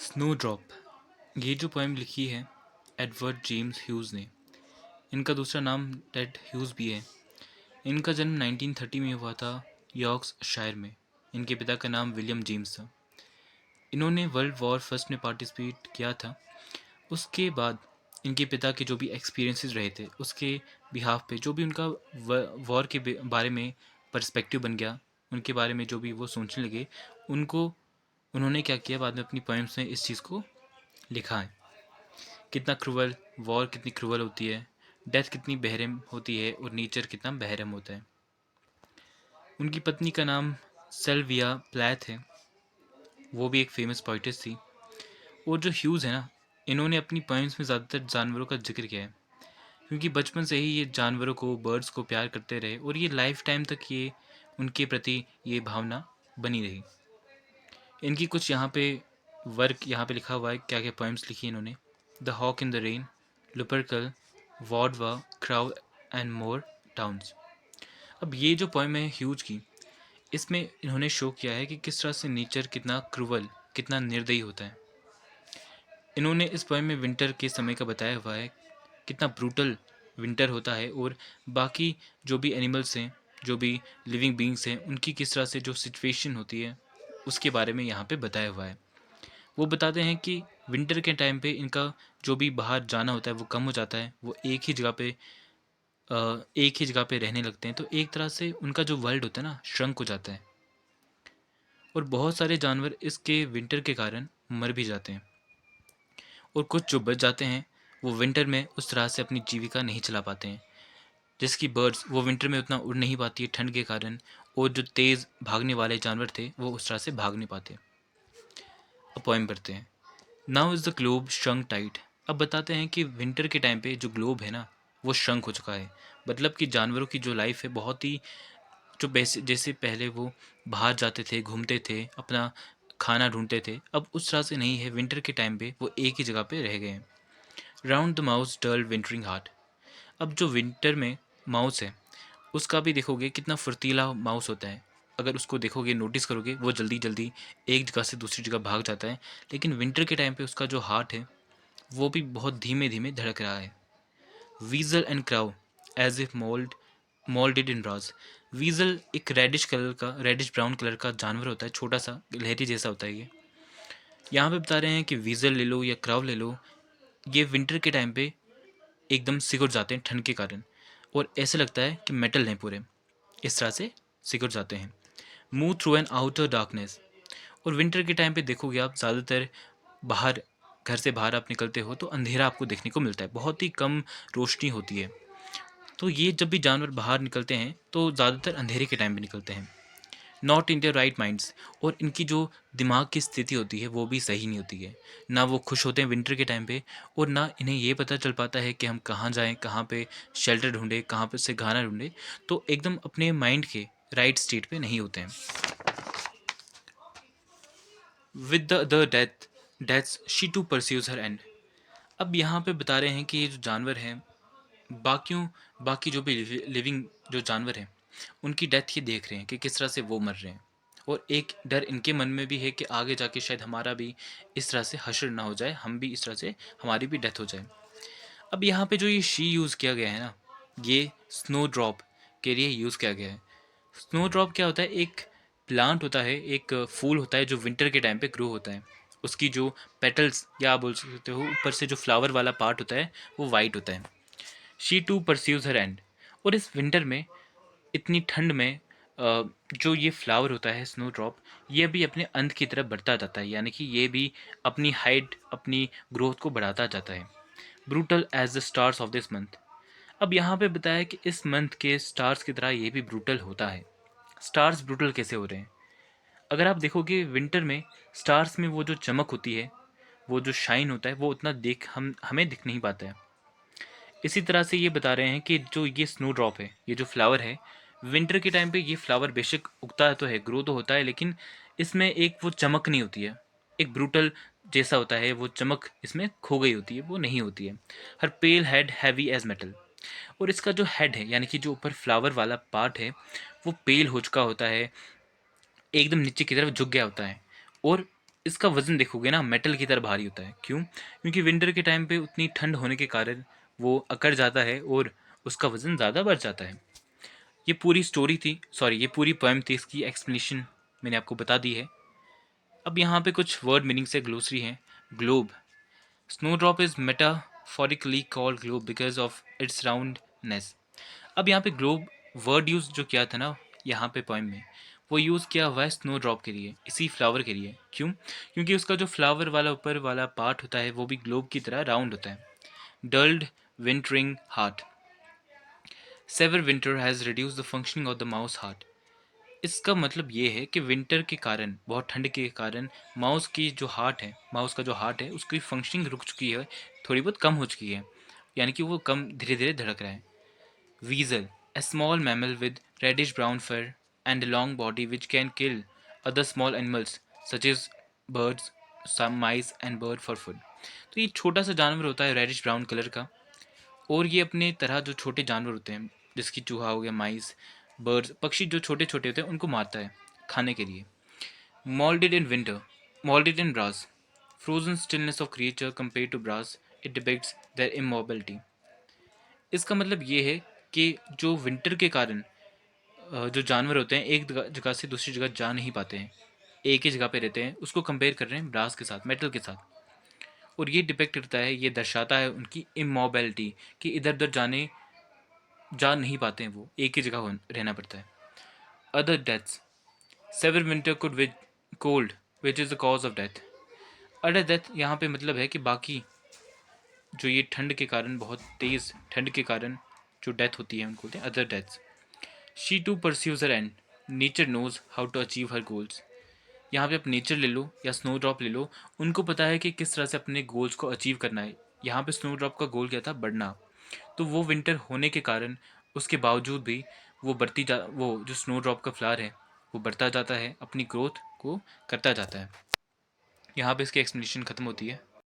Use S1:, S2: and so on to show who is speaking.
S1: Snowdrop, ये जो poem लिखी है एडवर्ड जेम्स ह्यूज़ ने। इनका दूसरा नाम टेड ह्यूज़ भी है। इनका जन्म 1930 में हुआ था यॉर्कशायर में। इनके पिता का नाम विलियम जेम्स था। इन्होंने वर्ल्ड वॉर फर्स्ट में पार्टिसिपेट किया था। उसके बाद इनके पिता के जो भी एक्सपीरियंसेस रहे थे उसके बिहाफ पे जो भी उनका वॉर के बारे में पर्सपेक्टिव बन गया, उनके बारे में जो भी वो सोचने लगे, उनको उन्होंने क्या किया, बाद में अपनी पोएम्स में इस चीज़ को लिखा है। कितना क्रूवल वॉर, कितनी क्रूवल होती है, डेथ कितनी बहरम होती है और नेचर कितना बहरम होता है। उनकी पत्नी का नाम सेल्विया प्लैथ है, वो भी एक फेमस पोइटेस थी। और जो ह्यूज़ है ना, इन्होंने अपनी पोएम्स में ज़्यादातर जानवरों का जिक्र किया है, क्योंकि बचपन से ही ये जानवरों को, बर्ड्स को प्यार करते रहे और ये लाइफ टाइम तक ये उनके प्रति ये भावना बनी रही। इनकी कुछ यहाँ पे वर्क यहाँ पे लिखा हुआ है, क्या क्या पोएम्स लिखी इन्होंने। The hawk in the rain, Lupercal, Wodwo, Crow and more towns. अब ये जो पोएम है ह्यूज की, इसमें इन्होंने शो किया है कि किस तरह से नेचर कितना क्रूवल, कितना निर्दयी होता है। इन्होंने इस पोएम में विंटर के समय का बताया हुआ है, कितना ब्रूटल विंटर होता है और बाकी जो भी एनिमल्स हैं, जो भी लिविंग बींग्स हैं, उनकी किस तरह से जो सिचुएशन होती है उसके बारे में यहाँ पे बताया हुआ है। वो बताते हैं कि विंटर के टाइम पे इनका जो भी बाहर जाना होता है वो कम हो जाता है। वो एक ही जगह पे रहने लगते हैं, तो एक तरह से उनका जो वर्ल्ड होता है ना, श्रंक हो जाता है। और बहुत सारे जानवर इसके विंटर के कारण मर भी जाते हैं। और कुछ जो बच जाते हैं वो विंटर में उस तरह से अपनी जीविका नहीं चला पाते हैं। जिसकी बर्ड्स वो विंटर में उतना उड़ नहीं पाती है ठंड के कारण, और जो तेज़ भागने वाले जानवर थे वो उस तरह से भाग नहीं पाते। अब पोएम पढ़ते हैं। Now is the globe shrunk tight. अब बताते हैं कि विंटर के टाइम पे जो ग्लोब है ना, वो श्रंक हो चुका है। मतलब कि जानवरों की जो लाइफ है बहुत ही, जो जैसे पहले वो बाहर जाते थे, घूमते थे, अपना खाना ढूंढते थे, अब उस तरह से नहीं है। विंटर के टाइम पे वो एक ही जगह पे रह गए हैं। Round the mouse dull wintering heart. अब जो विंटर में माउस है उसका भी देखोगे कितना फुर्तीला माउस होता है। अगर उसको देखोगे, नोटिस करोगे, वो जल्दी जल्दी एक जगह से दूसरी जगह भाग जाता है। लेकिन विंटर के टाइम पे उसका जो हार्ट है वो भी बहुत धीमे धीमे धड़क रहा है। Weasel and crow as if moulded in brass. Weasel एक रेडिश ब्राउन कलर का जानवर होता है, छोटा सा लहरी जैसा होता है ये। यहाँ पे बता रहे हैं कि वीजल ले लो या क्राउ ले लो, ये विंटर के टाइम पे एकदम सिकुड़ जाते हैं ठंड के कारण, और ऐसे लगता है कि मेटल हैं पूरे, इस तरह से सिकुड़ जाते हैं। Move through an outer darkness. और विंटर के टाइम पे देखोगे आप, ज़्यादातर बाहर, घर से बाहर आप निकलते हो तो अंधेरा आपको देखने को मिलता है, बहुत ही कम रोशनी होती है। तो ये जब भी जानवर बाहर निकलते हैं तो ज़्यादातर अंधेरे के टाइम पे निकलते हैं। Not in their right minds. और इनकी जो दिमाग की स्थिति होती है वो भी सही नहीं होती है। ना वो खुश होते हैं विंटर के टाइम पे, और ना इन्हें ये पता चल पाता है कि हम कहाँ जाएं, कहाँ पे शेल्टर ढूंढें, कहाँ पे से खाना ढूंढें। तो एकदम अपने माइंड के राइट स्टेट पे नहीं होते हैं। With the deaths she too pursues her end. अब यहाँ पे बता रहे हैं कि ये जो जानवर हैं, बाकियों बाकी जो भी लिविंग जो जानवर हैं, उनकी डेथ ही देख रहे हैं कि किस तरह से वो मर रहे हैं। और एक डर इनके मन में भी है कि आगे जाके शायद हमारा भी इस तरह से हश्र ना हो जाए, हम भी इस तरह से, हमारी भी डेथ हो जाए। अब यहाँ पे जो ये शी यूज़ किया गया है ना, ये स्नो ड्रॉप के लिए यूज़ किया गया है। स्नो ड्रॉप क्या होता है? एक प्लांट होता है, एक फूल होता है जो विंटर के टाइम पे ग्रो होता है। उसकी जो पेटल्स, या आप बोल सकते हो ऊपर से जो फ्लावर वाला पार्ट होता है वो वाइट होता है। She too pursues her end. और इस विंटर में, इतनी ठंड में, जो ये फ्लावर होता है स्नो ड्रॉप, ये भी अपने अंत की तरफ बढ़ता जाता है, यानी कि ये भी अपनी हाइट, अपनी ग्रोथ को बढ़ाता जाता है। Brutal as the stars of this month. अब यहाँ पे बताया कि इस मंथ के स्टार्स की तरह ये भी ब्रूटल होता है। स्टार्स ब्रूटल कैसे हो रहे हैं? अगर आप देखोगे विंटर में स्टार्स में वो जो चमक होती है, वो जो शाइन होता है, वो उतना देख हमें दिख नहीं पाता है। इसी तरह से ये बता रहे हैं कि जो ये स्नो ड्रॉप है, ये जो फ्लावर है, विंटर के टाइम पे ये फ्लावर बेशक उगता है तो है, ग्रो तो होता है, लेकिन इसमें एक वो चमक नहीं होती है। एक ब्रूटल जैसा होता है, वो चमक इसमें खो गई होती है, वो नहीं होती है। हर पेल हेड हैवी एज मेटल। और इसका जो हेड है, यानी कि जो ऊपर फ्लावर वाला पार्ट है, वो पेल हो चुका होता है, एकदम नीचे की तरफ झुक गया होता है। और इसका वज़न देखोगे ना मेटल की तरह भारी होता है। क्यों? क्योंकि विंटर के टाइम पे उतनी ठंड होने के कारण वो अकड़ जाता है और उसका वज़न ज़्यादा बढ़ जाता है। ये पूरी स्टोरी थी, सॉरी ये पूरी पोएम थी, इसकी एक्सप्लेनेशन मैंने आपको बता दी है। अब यहाँ पे कुछ वर्ड मीनिंग से ग्लोसरी हैं। Globe, snowdrop is metaphorically called globe because of its roundness. अब यहाँ पे ग्लोब वर्ड यूज़ जो किया था ना यहाँ पे पोएम में, वो यूज़ किया हुआ है स्नो ड्रॉप के लिए, इसी फ्लावर के लिए। क्यों? क्योंकि उसका जो फ्लावर वाला ऊपर वाला पार्ट होता है वो भी ग्लोब की तरह राउंड होता है। Dulled wintering heart, severe winter has reduce the functioning of the mouse heart. इसका मतलब ये है कि विंटर के कारण, बहुत ठंड के कारण माउस की जो हार्ट है, माउस का जो हार्ट है उसकी फंक्शनिंग रुक चुकी है, थोड़ी बहुत कम हो चुकी है, यानी कि वो कम धीरे धीरे धड़क रहा है। Weasel, a small mammal with reddish brown fur and a long body which can kill other small animals such as birds, some mice and bird for food। तो ये छोटा सा जानवर होता है रेडिश ब्राउन कलर का, और ये अपने तरह जो छोटे जानवर होते हैं जिसकी चूहा हो गया, माइस, बर्ड्स, पक्षी जो छोटे छोटे होते हैं उनको मारता है खाने के लिए। Molded in winter, molded in brass, frozen stillness of creature compared to brass, it depicts their immobility। इसका मतलब ये है कि जो विंटर के कारण जो जानवर होते हैं एक जगह से दूसरी जगह जा नहीं पाते हैं, एक ही जगह पे रहते हैं, उसको कंपेयर कर रहे हैं ब्रास के साथ, मेटल के साथ। और ये डिपेक्ट करता है, ये दर्शाता है उनकी इमोबिलिटी, कि इधर उधर जा नहीं पाते हैं, वो एक ही जगह रहना पड़ता है। Other deaths, severe winter could with cold which is the cause of death. Other death यहाँ पे मतलब है कि बाकी जो ये ठंड के कारण, बहुत तेज़ ठंड के कारण जो डेथ होती है उनको बोलते हैं other deaths. She too pursues her end, nature knows how to achieve her goals. यहाँ पे आप नेचर ले लो या स्नो ड्रॉप ले लो, उनको पता है कि किस तरह से अपने गोल्स को अचीव करना है। यहाँ पे स्नो ड्रॉप का गोल क्या था? बढ़ना। तो वो विंटर होने के कारण, उसके बावजूद भी वो जो स्नो ड्रॉप का फ्लावर है वो बढ़ता जाता है, अपनी ग्रोथ को करता जाता है। यहाँ पे इसकी एक्सप्लेनेशन ख़त्म होती है।